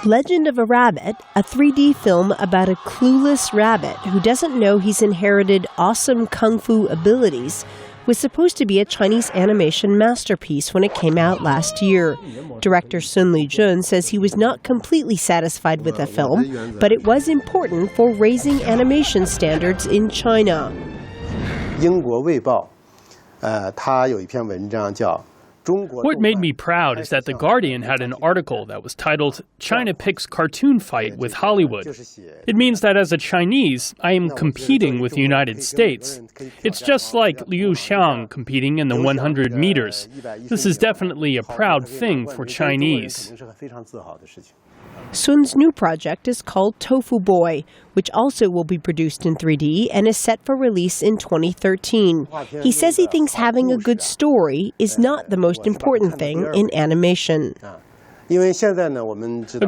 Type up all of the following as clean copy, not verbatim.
Legend of a Rabbit, a 3D film about a clueless rabbit who doesn't know he's inherited awesome kung fu abilities, was supposed to be a Chinese animation masterpiece when it came out last year. Director Sun Lijun says he was not completely satisfied with the film, but it was important for raising animation standards in China. 英国卫报它有一篇文章叫 What made me proud is that The Guardian had an article that was titled, China Picks Cartoon Fight with Hollywood. It means that as a Chinese, I am competing with the United States. It's just like Liu Xiang competing in the 100 meters. This is definitely a proud thing for Chinese. Sun's new project is called Tofu Boy, which also will be produced in 3D and is set for release in 2013. He says he thinks having a good story is not the most important thing in animation. A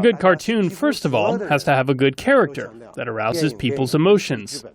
good cartoon, first of all, has to have a good character that arouses people's emotions.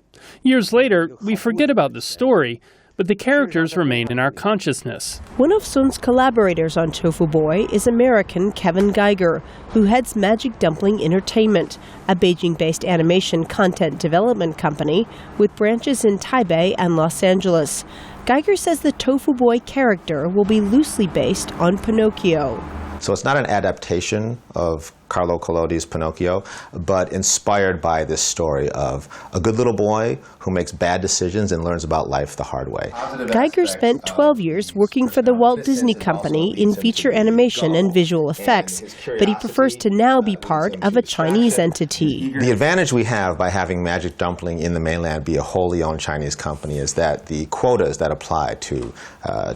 Years later, we forget about the story, but the characters remain in our consciousness. One of Sun's collaborators on Tofu Boy is American Kevin Geiger, who heads Magic Dumpling Entertainment, a Beijing-based animation content development company with branches in Taipei and Los Angeles. Geiger says the Tofu Boy character will be loosely based on Pinocchio. So it's not an adaptation of Carlo Collodi's Pinocchio, but inspired by this story of a good little boy who makes bad decisions and learns about life the hard way. Geiger spent 12 years working for the Walt Disney Company in feature animation and visual effects, but he prefers to now be part of a Chinese entity. The advantage we have by having Magic Dumpling in the mainland be a wholly owned Chinese company is that the quotas that apply to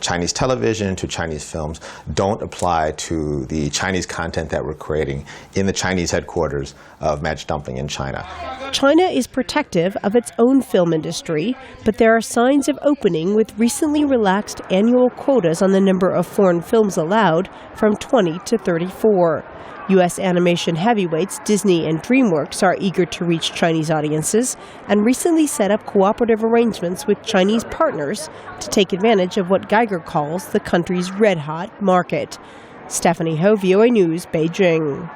Chinese television, to Chinese films, don't apply to the Chinese content that we're creating in the Chinese headquarters of Magic Dumpling in China. China is protective of its own film industry, but there are signs of opening with recently relaxed annual quotas on the number of foreign films allowed from 20 to 34. U.S. animation heavyweights Disney and DreamWorks are eager to reach Chinese audiences and recently set up cooperative arrangements with Chinese partners to take advantage of what Geiger calls the country's red-hot market. Stephanie Ho, VOA News, Beijing.